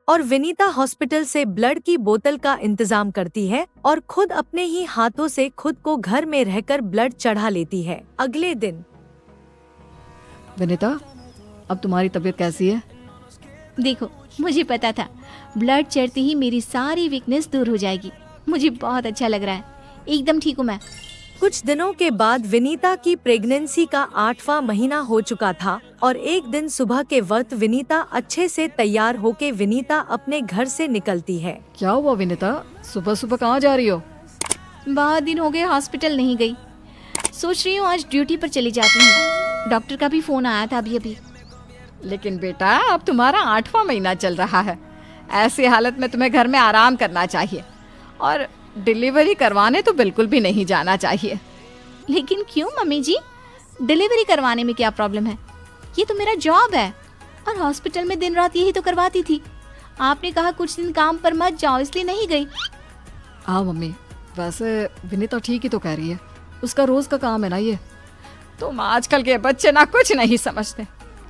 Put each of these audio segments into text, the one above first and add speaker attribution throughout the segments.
Speaker 1: और विनीता हॉस्पिटल से ब्लड की बोतल का इंतजाम करती है और खुद अपने ही हाथों से खुद को घर में रहकर ब्लड चढ़ा लेती है। अगले दिन
Speaker 2: विनीता, अब तुम्हारी तबीयत कैसी है?
Speaker 3: देखो, मुझे पता था ब्लड चढ़ते ही मेरी सारी वीकनेस दूर हो जाएगी। मुझे बहुत अच्छा लग रहा है, एकदम ठीक हूँ मैं।
Speaker 1: कुछ दिनों के बाद विनीता की प्रेगनेंसी का 8वां महीना हो चुका था और एक दिन सुबह के वक्त विनीता अच्छे से तैयार होके विनीता अपने घर से निकलती है।
Speaker 2: क्या हुआ विनीता, सुबह सुबह कहाँ जा रही हो?
Speaker 3: बहुत दिन हो गए हॉस्पिटल नहीं गई, सोच रही हूँ आज ड्यूटी पर चली जाती हूँ। डॉक्टर का भी फोन आया था अभी।
Speaker 2: लेकिन बेटा, अब तुम्हारा 8वां महीना चल रहा है। ऐसी हालत में तुम्हें घर में आराम करना चाहिए और डिलीवरी करवाने तो बिल्कुल भी नहीं जाना चाहिए।
Speaker 3: लेकिन क्यों मम्मी जी, डिलीवरी करवाने में क्या प्रॉब्लम है? ये तो मेरा जॉब है और हॉस्पिटल में दिन रात यही तो करवाती थी। आपने कहा कुछ दिन काम पर मत जाओ, इसलिए नहीं गई।
Speaker 2: हाँ मम्मी, वैसे विनीता ठीक ही तो कह रही है, उसका रोज का काम है ना ये। तुम आजकल के बच्चे ना कुछ नहीं समझते।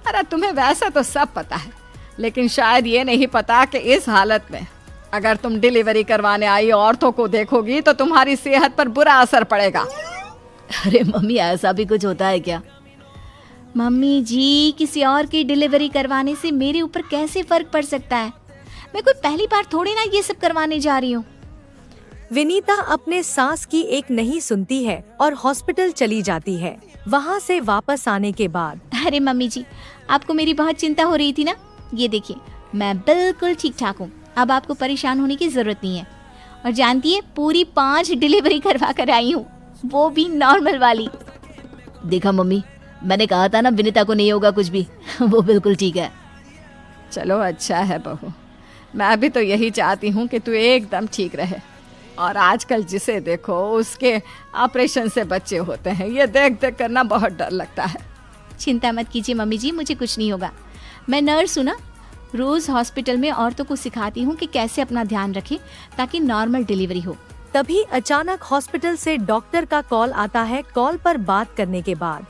Speaker 2: अरे तुम्हें वैसा तो सब पता है, लेकिन शायद ये नहीं पता कि इस हालत में अगर तुम डिलीवरी करवाने आई औरतों को देखोगी तो तुम्हारी सेहत पर बुरा असर पड़ेगा।
Speaker 3: अरे मम्मी, ऐसा भी कुछ होता है क्या? मम्मी जी, किसी और की डिलीवरी करवाने से मेरे ऊपर कैसे फर्क पड़ सकता है? मैं कोई पहली बार थोड़ी ना ये सब करवाने जा रही हूँ।
Speaker 1: विनीता अपने सास की एक नहीं सुनती है और हॉस्पिटल चली जाती है। वहाँ से वापस आने के बाद
Speaker 3: अरे मम्मी जी, आपको मेरी बहुत चिंता हो रही थी ना? ये देखिए, मैं बिल्कुल ठीक ठाक हूँ, अब आपको परेशान होने की जरूरत नहीं है। और जानती है, पूरी 5 डिलीवरी करवा कर आई हूँ, वो भी नॉर्मल वाली।
Speaker 4: देखा मम्मी, मैंने कहा था ना विनीता को नहीं होगा कुछ भी। वो बिल्कुल ठीक है।
Speaker 2: चलो अच्छा है बहू, मैं भी तो यही चाहती हूँ कि तू एकदम ठीक रहे। और आजकल जिसे देखो उसके ऑपरेशन से बच्चे होते हैं, ये देख देख करना बहुत डर लगता है।
Speaker 3: चिंता मत कीजिए मम्मी जी, मुझे कुछ नहीं होगा। मैं नर्स हूँ ना, रोज हॉस्पिटल में औरतों को सिखाती हूँ कि कैसे अपना ध्यान रखें ताकि नॉर्मल डिलीवरी हो।
Speaker 1: तभी अचानक हॉस्पिटल से डॉक्टर का कॉल आता है। कॉल पर बात करने के बाद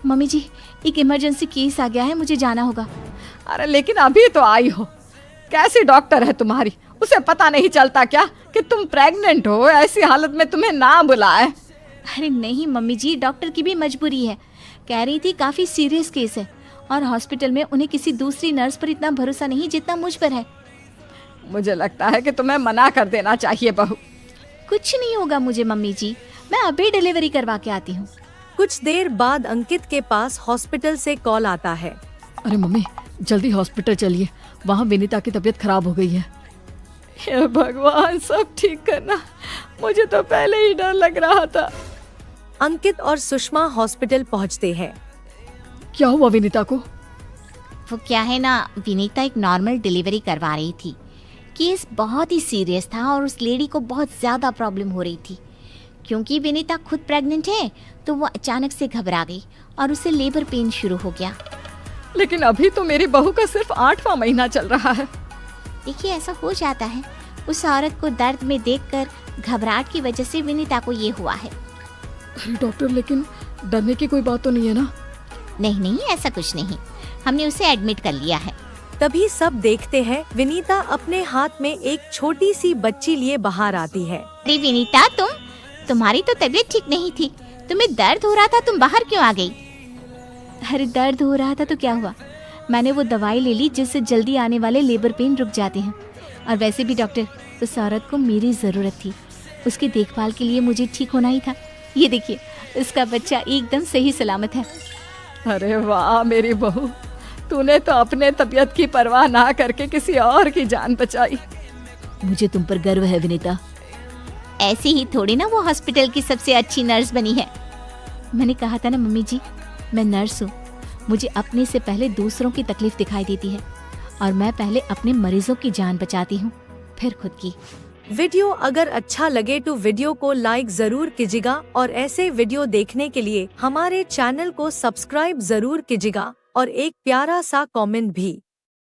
Speaker 3: मम्मी जी, एक इमरजेंसी केस आ गया है, मुझे जाना होगा।
Speaker 2: अरे लेकिन अभी तो आई हो, कैसी डॉक्टर है तुम्हारी? उसे पता नहीं चलता क्या कि तुम प्रेग्नेंट हो? ऐसी हालत में तुम्हें ना बुलाए।
Speaker 3: अरे नहीं मम्मी जी, डॉक्टर की भी मजबूरी है। कह रही थी काफी सीरियस केस है और हॉस्पिटल में उन्हें किसी दूसरी नर्स पर इतना भरोसा नहीं जितना मुझ पर है।
Speaker 2: मुझे लगता है कि तुम्हें मना कर देना चाहिए बहू।
Speaker 3: कुछ नहीं होगा मुझे मम्मी जी, मैं अभी डिलीवरी करवा के आती हूँ।
Speaker 1: कुछ देर बाद अंकित के पास हॉस्पिटल से कॉल आता है।
Speaker 2: अरे मम्मी, जल्दी हॉस्पिटल चलिए, वहाँ विनीता की तबीयत खराब हो गई है। हे भगवान, सब ठीक करना, मुझे तो पहले ही डर लग रहा था।
Speaker 1: अंकित और सुषमा हॉस्पिटल पहुँचते हैं।
Speaker 2: क्या हुआ विनीता को?
Speaker 3: वो क्या है ना, विनीता एक नॉर्मल डिलीवरी करवा रही थी। केस बहुत ही सीरियस था और उस लेडी को बहुत ज़्यादा प्रॉब्लम हो रही थी। क्योंकि विनीता खुद प्रेग्नेंट है तो वो अचानक से घबरा गई और उसे लेबर पेन शुरू हो गया।
Speaker 2: लेकिन अभी तो मेरी बहू का सिर्फ 8वां महीना चल रहा है।
Speaker 3: देखिए, ऐसा हो जाता है। उस औरत को दर्द में देखकर घबराहट की वजह से विनीता को ये हुआ है।
Speaker 2: अरे डॉक्टर, लेकिन डरने की कोई बात तो नहीं है ना?
Speaker 3: नहीं नहीं, ऐसा कुछ नहीं, हमने उसे एडमिट कर लिया है।
Speaker 1: तभी सब देखते हैं विनीता अपने हाथ में एक छोटी सी बच्ची लिए बाहर आती है।
Speaker 3: अरे विनीता, तुम्हारी तो तबीयत ठीक नहीं थी, तुम्हें दर्द हो रहा था, तुम बाहर क्यों आ गई? अरे दर्द हो रहा था तो क्या हुआ, मैंने वो दवाई ले ली जिससे जल्दी आने वाले लेबर पेन रुक जाते हैं। और वैसे भी डॉक्टर, उस औरत को मेरी ज़रूरत थी, उसकी देखभाल के लिए मुझे ठीक होना ही था। ये देखिए, उसका बच्चा एकदम सही सलामत है।
Speaker 2: अरे वाह मेरी बहू, तूने तो अपने तबीयत की परवाह ना करके किसी और की जान बचाई।
Speaker 4: मुझे तुम पर गर्व है विनीता।
Speaker 3: ऐसी ही थोड़ी ना वो हॉस्पिटल की सबसे अच्छी नर्स बनी है। मैंने कहा था ना मम्मी जी, मैं नर्स हूँ, मुझे अपने से पहले दूसरों की तकलीफ दिखाई देती है और मैं पहले अपने मरीजों की जान बचाती हूँ, फिर खुद की।
Speaker 1: वीडियो अगर अच्छा लगे तो वीडियो को लाइक जरूर कीजिएगा और ऐसे वीडियो देखने के लिए हमारे चैनल को सब्सक्राइब जरूर कीजिएगा और एक प्यारा सा कमेंट भी।